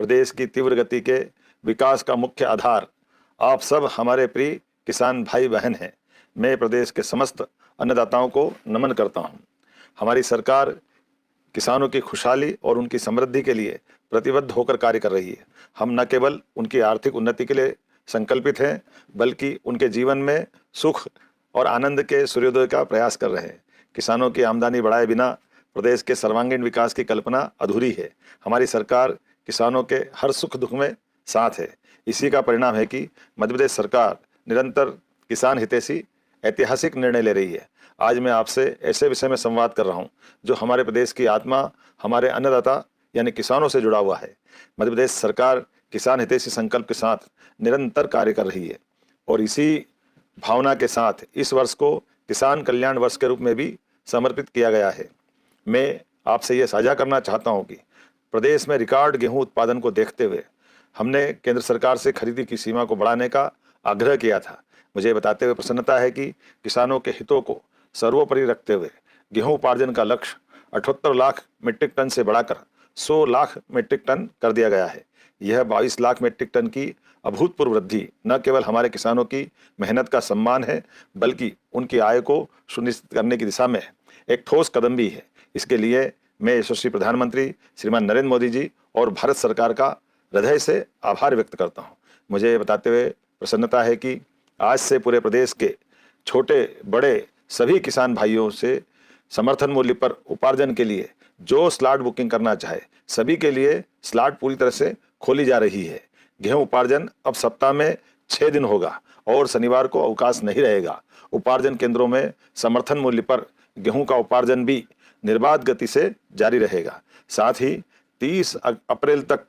प्रदेश की तीव्र गति के विकास का मुख्य आधार आप सब हमारे प्रिय किसान भाई बहन हैं। मैं प्रदेश के समस्त अन्नदाताओं को नमन करता हूं। हमारी सरकार किसानों की खुशहाली और उनकी समृद्धि के लिए प्रतिबद्ध होकर कार्य कर रही है। हम न केवल उनकी आर्थिक उन्नति के लिए संकल्पित हैं, बल्कि उनके जीवन में सुख और आनंद के सूर्योदय का प्रयास कर रहे हैं। किसानों की आमदनी बढ़ाए बिना प्रदेश के सर्वांगीण विकास की कल्पना अधूरी है। हमारी सरकार किसानों के हर सुख दुख में साथ है। इसी का परिणाम है कि मध्य प्रदेश सरकार निरंतर किसान हितैषी ऐतिहासिक निर्णय ले रही है। आज मैं आपसे ऐसे विषय में संवाद कर रहा हूं जो हमारे प्रदेश की आत्मा, हमारे अन्नदाता यानी किसानों से जुड़ा हुआ है। मध्य प्रदेश सरकार किसान हितैषी संकल्प के साथ निरंतर कार्य कर रही है और इसी भावना के साथ इस वर्ष को किसान कल्याण वर्ष के रूप में भी समर्पित किया गया है। मैं आपसे ये साझा करना चाहता हूं कि प्रदेश में रिकॉर्ड गेहूं उत्पादन को देखते हुए हमने केंद्र सरकार से खरीदी की सीमा को बढ़ाने का आग्रह किया था। मुझे बताते हुए प्रसन्नता है कि किसानों के हितों को सर्वोपरि रखते हुए गेहूं उपार्जन का लक्ष्य 78 लाख मीट्रिक टन से बढ़ाकर 100 लाख मीट्रिक टन कर दिया गया है। यह 22 लाख मीट्रिक टन की अभूतपूर्व वृद्धि न केवल हमारे किसानों की मेहनत का सम्मान है, बल्कि उनकी आय को सुनिश्चित करने की दिशा में एक ठोस कदम भी है। इसके लिए मैं यशस्वी प्रधानमंत्री श्रीमान नरेंद्र मोदी जी और भारत सरकार का हृदय से आभार व्यक्त करता हूं। मुझे ये बताते हुए प्रसन्नता है कि आज से पूरे प्रदेश के छोटे बड़े सभी किसान भाइयों से समर्थन मूल्य पर उपार्जन के लिए जो स्लॉट बुकिंग करना चाहे, सभी के लिए स्लॉट पूरी तरह से खोली जा रही है। गेहूं उपार्जन अब सप्ताह में 6 दिन होगा और शनिवार को अवकाश नहीं रहेगा। उपार्जन केंद्रों में समर्थन मूल्य पर गेहूं का उपार्जन भी निर्बाध गति से जारी रहेगा। साथ ही 30 अप्रैल तक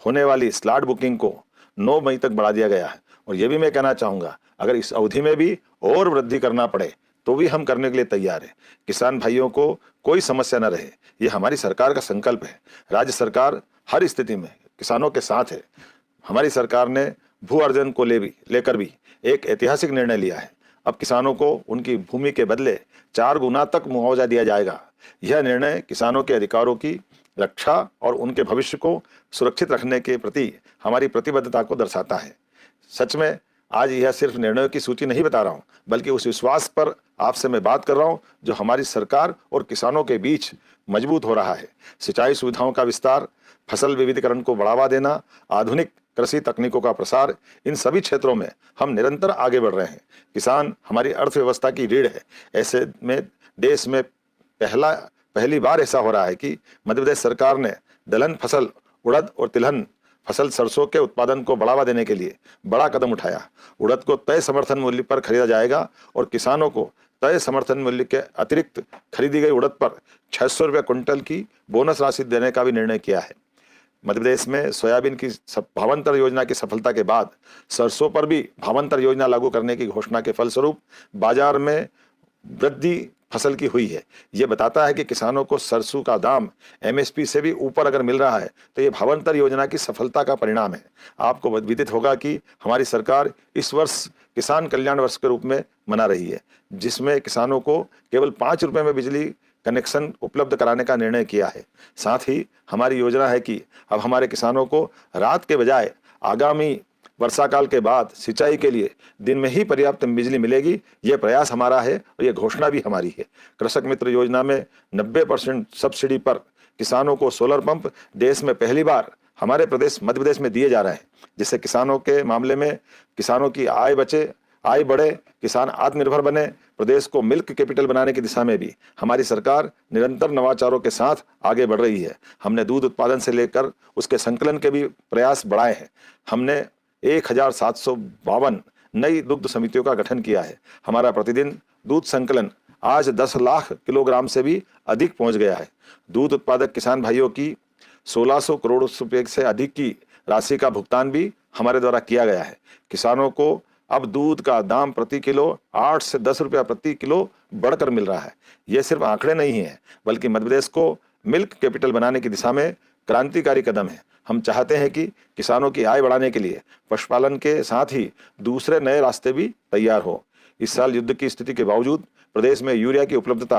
होने वाली स्लॉट बुकिंग को 9 मई तक बढ़ा दिया गया है। और ये भी मैं कहना चाहूँगा, अगर इस अवधि में भी और वृद्धि करना पड़े तो भी हम करने के लिए तैयार हैं। किसान भाइयों को कोई समस्या न रहे, ये हमारी सरकार का संकल्प है। राज्य सरकार हर स्थिति में किसानों के साथ है। हमारी सरकार ने भू अर्जन को लेकर भी एक ऐतिहासिक निर्णय लिया है। अब किसानों को उनकी भूमि के बदले 4 गुना तक मुआवजा दिया जाएगा। यह निर्णय किसानों के अधिकारों की रक्षा और उनके भविष्य को सुरक्षित रखने के प्रति हमारी प्रतिबद्धता को दर्शाता है। सच में आज यह सिर्फ निर्णयों की सूची नहीं बता रहा हूं, बल्कि उस विश्वास पर आपसे मैं बात कर रहा हूं जो हमारी सरकार और किसानों के बीच मजबूत हो रहा है। सिंचाई सुविधाओं का विस्तार, फसल विविधीकरण को बढ़ावा देना, आधुनिक कृषि तकनीकों का प्रसार, इन सभी क्षेत्रों में हम निरंतर आगे बढ़ रहे हैं। किसान हमारी अर्थव्यवस्था की रीढ़ है। ऐसे में देश में पहली बार ऐसा हो रहा है कि मध्य प्रदेश सरकार ने दलहन फसल, उड़द और तिलहन फसल सरसों के उत्पादन को बढ़ावा देने के लिए बड़ा कदम उठाया। उड़द को तय समर्थन मूल्य पर खरीदा जाएगा और किसानों को तय समर्थन मूल्य के अतिरिक्त खरीदी गई उड़द पर 600 रुपये क्विंटल की बोनस राशि देने का भी निर्णय किया है। मध्य प्रदेश में सोयाबीन की भावांतर योजना की सफलता के बाद सरसों पर भी भावांतर योजना लागू करने की घोषणा के फलस्वरूप बाजार में वृद्धि फसल की हुई है। ये बताता है कि किसानों को सरसों का दाम एमएसपी से भी ऊपर अगर मिल रहा है तो ये भावांतर योजना की सफलता का परिणाम है। आपको विदित होगा कि हमारी सरकार इस वर्ष किसान कल्याण वर्ष के रूप में मना रही है, जिसमें किसानों को केवल 5 रुपये में बिजली कनेक्शन उपलब्ध कराने का निर्णय किया है। साथ ही हमारी योजना है कि अब हमारे किसानों को रात के बजाय आगामी वर्षा काल के बाद सिंचाई के लिए दिन में ही पर्याप्त बिजली मिलेगी। यह प्रयास हमारा है और यह घोषणा भी हमारी है। कृषक मित्र योजना में 90% सब्सिडी पर किसानों को सोलर पंप देश में पहली बार हमारे प्रदेश मध्य प्रदेश में दिए जा रहे हैं, जिससे किसानों के मामले में किसानों की आय बढ़े, किसान आत्मनिर्भर बने। प्रदेश को मिल्क कैपिटल बनाने की दिशा में भी हमारी सरकार निरंतर नवाचारों के साथ आगे बढ़ रही है। हमने दूध उत्पादन से लेकर उसके संकलन के भी प्रयास बढ़ाए हैं। हमने 1752 नई दुग्ध समितियों का गठन किया है। हमारा प्रतिदिन दूध संकलन आज 10 लाख किलोग्राम से भी अधिक पहुंच गया है। दूध उत्पादक किसान भाइयों की 1600 करोड़ रुपए से अधिक की राशि का भुगतान भी हमारे द्वारा किया गया है। किसानों को अब दूध का दाम प्रति किलो 8 से 10 रुपया प्रति किलो बढ़कर मिल रहा है। ये सिर्फ आंकड़े नहीं है, बल्कि मध्य प्रदेश को मिल्क कैपिटल बनाने की दिशा में क्रांतिकारी कदम है। हम चाहते हैं कि किसानों की आय बढ़ाने के लिए पशुपालन के साथ ही दूसरे नए रास्ते भी तैयार हो। इस साल युद्ध की स्थिति के बावजूद प्रदेश में यूरिया की उपलब्धता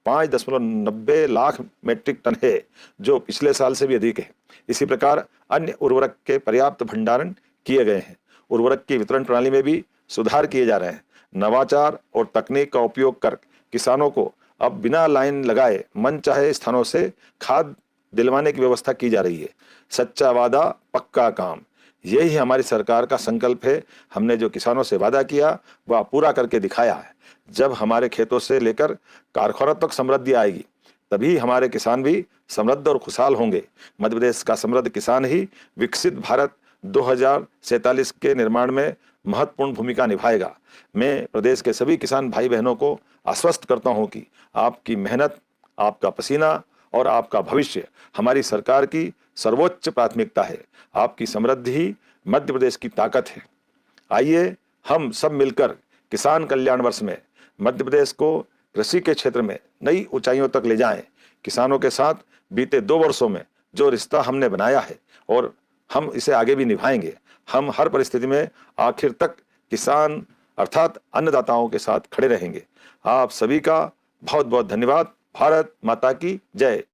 5.90 लाख मीट्रिक टन है, जो पिछले साल से भी अधिक है। इसी प्रकार अन्य उर्वरक के पर्याप्त भंडारण किए गए हैं। उर्वरक की वितरण प्रणाली में भी सुधार किए जा रहे हैं। नवाचार और तकनीक का उपयोग कर किसानों को अब बिना लाइन लगाए मनचाहे स्थानों से खाद दिलवाने की व्यवस्था की जा रही है। सच्चा वादा पक्का काम, यही हमारी सरकार का संकल्प है। हमने जो किसानों से वादा किया वह पूरा करके दिखाया है। जब हमारे खेतों से लेकर कारखानों तक समृद्धि आएगी, तभी हमारे किसान भी समृद्ध और खुशहाल होंगे। मध्य प्रदेश का समृद्ध किसान ही विकसित भारत 2047 के निर्माण में महत्वपूर्ण भूमिका निभाएगा। मैं प्रदेश के सभी किसान भाई बहनों को आश्वस्त करता हूं कि आपकी मेहनत, आपका पसीना और आपका भविष्य हमारी सरकार की सर्वोच्च प्राथमिकता है। आपकी समृद्धि ही मध्य प्रदेश की ताकत है। आइए हम सब मिलकर किसान कल्याण वर्ष में मध्य प्रदेश को कृषि के क्षेत्र में नई ऊंचाइयों तक ले जाएं। किसानों के साथ बीते 2 वर्षों में जो रिश्ता हमने बनाया है और हम इसे आगे भी निभाएंगे। हम हर परिस्थिति में आखिर तक किसान अर्थात अन्नदाताओं के साथ खड़े रहेंगे। आप सभी का बहुत बहुत धन्यवाद। भारत माता की जय।